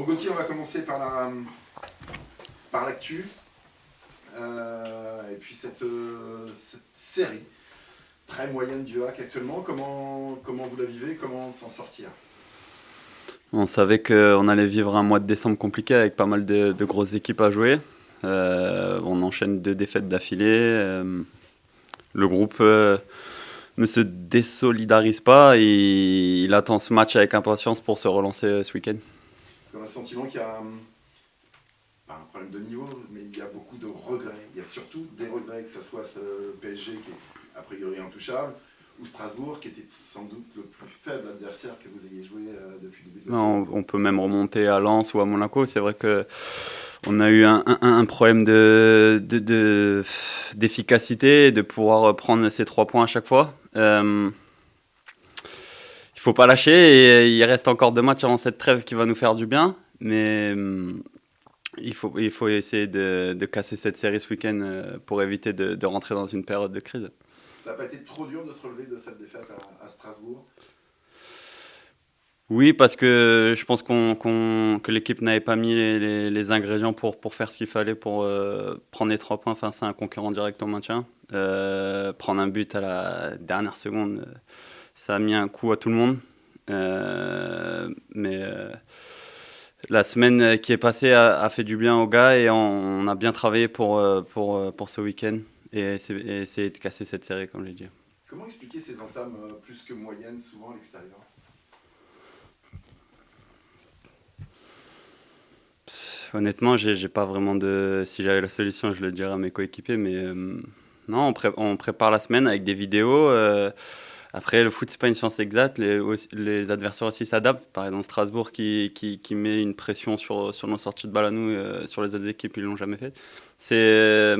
Bon Gauthier, on va commencer par l'actu. Et puis cette série très moyenne du HAC actuellement, comment vous la vivez, comment s'en sortir? On savait qu'on allait vivre un mois de décembre compliqué avec pas mal de grosses équipes à jouer. On enchaîne 2 défaites d'affilée. Le groupe ne se désolidarise pas et il attend ce match avec impatience pour se relancer ce week-end. Parce qu'on a le sentiment qu'il y a pas un problème de niveau, mais il y a beaucoup de regrets. Il y a surtout des regrets, que ce soit le PSG qui est a priori intouchable, ou Strasbourg qui était sans doute le plus faible adversaire que vous ayez joué depuis le début de la saison. On peut même remonter à Lens ou à Monaco. C'est vrai qu'on a eu un problème d'efficacité, de pouvoir prendre ces 3 points à chaque fois. Il faut pas lâcher et il reste encore 2 matchs avant cette trêve qui va nous faire du bien. Mais il faut essayer de casser cette série ce week-end pour éviter de rentrer dans une période de crise. Ça n'a pas été trop dur de se relever de cette défaite à Strasbourg? Oui, parce que je pense que l'équipe n'avait pas mis les ingrédients pour faire ce qu'il fallait pour prendre les 3 points face à un concurrent direct au maintien. Prendre un but à la dernière seconde, ça a mis un coup à tout le monde. Mais la semaine qui est passée a fait du bien aux gars et on a bien travaillé pour ce week-end et essayer de casser cette série, comme je l'ai dit. Comment expliquer ces entames plus que moyennes, souvent à l'extérieur? Honnêtement, j'ai pas vraiment de. Si j'avais la solution, je le dirais à mes coéquipiers, mais non, on prépare la semaine avec des vidéos. Après, le foot, c'est pas une science exacte. Les adversaires aussi s'adaptent. Par exemple, Strasbourg qui met une pression sur nos sorties de balle à nous, sur les autres équipes, ils l'ont jamais fait. C'est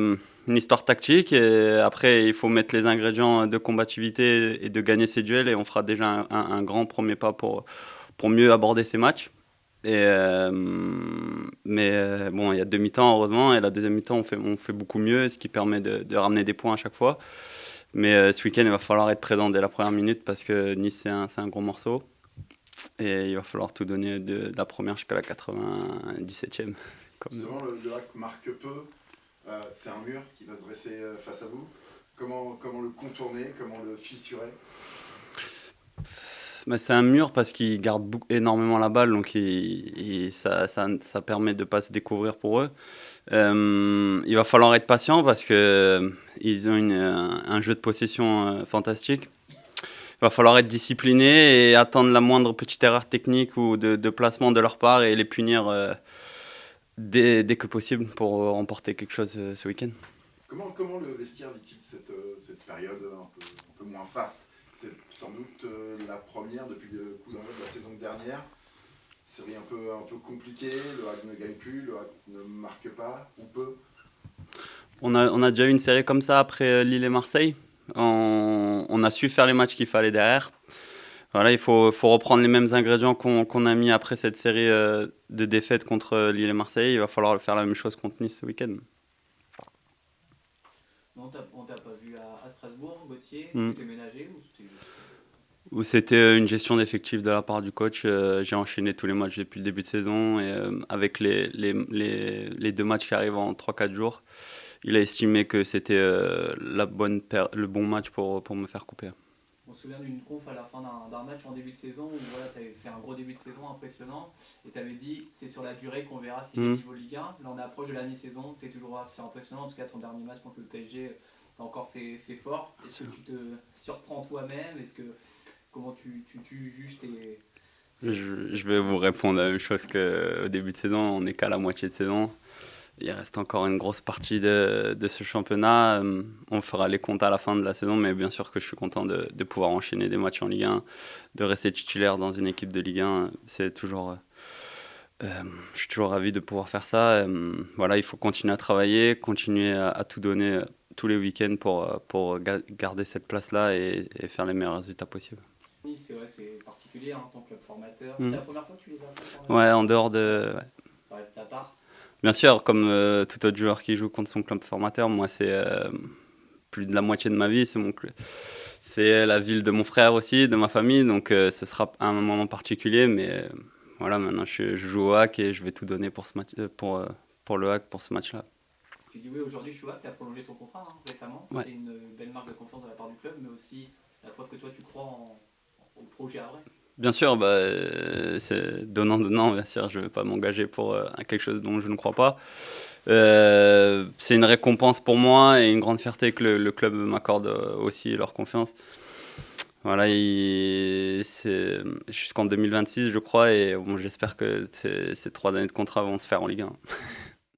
une histoire tactique. Et après, il faut mettre les ingrédients de combativité et de gagner ces duels. Et on fera déjà un grand premier pas pour mieux aborder ces matchs. Mais bon, il y a 2 mi-temps, heureusement, et la deuxième mi-temps, on fait beaucoup mieux, ce qui permet de ramener des points à chaque fois. Mais ce week-end, il va falloir être présent dès la première minute parce que Nice, c'est un gros morceau. Et il va falloir tout donner de la première jusqu'à la 97e. Justement, le HAC marque peu. C'est un mur qui va se dresser face à vous. Comment le contourner, comment le fissurer? Bah, c'est un mur parce qu'il garde énormément la balle, donc ça permet de ne pas se découvrir pour eux. Il va falloir être patient parce que ils ont un jeu de possession fantastique. Il va falloir être discipliné et attendre la moindre petite erreur technique ou de placement de leur part et les punir dès que possible pour remporter quelque chose ce week-end. Comment le vestiaire vit-il cette période un peu moins faste? C'est sans doute la première depuis le coup d'envoi de la saison dernière. Série un peu compliquée, le HAC ne gagne plus, le HAC ne marque pas, ou peu. On a déjà eu une série comme ça après Lille et Marseille. On a su faire les matchs qu'il fallait derrière. Voilà, il faut reprendre les mêmes ingrédients qu'on a mis après cette série de défaites contre Lille et Marseille. Il va falloir faire la même chose contre Nice ce week-end. On t'a pas vu à Strasbourg, Gauthier, Mm. tu t'es ménagé ou c'était juste... Où c'était une gestion d'effectifs de la part du coach. J'ai enchaîné tous les matchs depuis le début de saison et avec les 2 matchs qui arrivent en 3-4 jours, il a estimé que c'était le bon match pour me faire couper. On se souvient d'une conf à la fin d'un match en début de saison où voilà, tu avais fait un gros début de saison impressionnant et tu avais dit c'est sur la durée qu'on verra si le niveau Ligue 1. Là on approche de la mi-saison, tu es toujours assez impressionnant. En tout cas ton dernier match contre le PSG t'as encore fait fort. Est-ce que tu te surprends toi-même? Comment tu juges tes... Je vais vous répondre la même chose qu'au début de saison. On n'est qu'à la moitié de saison. Il reste encore une grosse partie de ce championnat. On fera les comptes à la fin de la saison, mais bien sûr que je suis content de pouvoir enchaîner des matchs en Ligue 1, de rester titulaire dans une équipe de Ligue 1. C'est toujours, je suis toujours ravi de pouvoir faire ça. Voilà, il faut continuer à travailler, continuer à tout donner tous les week-ends pour garder cette place-là et faire les meilleurs résultats possibles. Nice, c'est vrai, c'est particulier, hein, ton club formateur. Mm. C'est la première fois que tu les as fait formateurs? Ouais, en dehors de... Ouais. Ça reste à part. Bien sûr, comme tout autre joueur qui joue contre son club formateur, moi c'est plus de la moitié de ma vie, c'est mon club. C'est la ville de mon frère aussi, de ma famille, donc ce sera un moment particulier, mais voilà, maintenant je joue au hack et je vais tout donner pour ce match, pour le hack, pour ce match-là. Tu dis oui, aujourd'hui je suis hack, tu as prolongé ton contrat récemment. Ouais. C'est une belle marque de confiance de la part du club, mais aussi la preuve que toi tu crois au projet à vrai. Bien sûr, bah, c'est donnant, bien sûr, je ne vais pas m'engager pour quelque chose dont je ne crois pas. C'est une récompense pour moi et une grande fierté que le club m'accorde aussi leur confiance. Voilà, c'est jusqu'en 2026, je crois, et bon, j'espère que ces 3 années de contrat vont se faire en Ligue 1.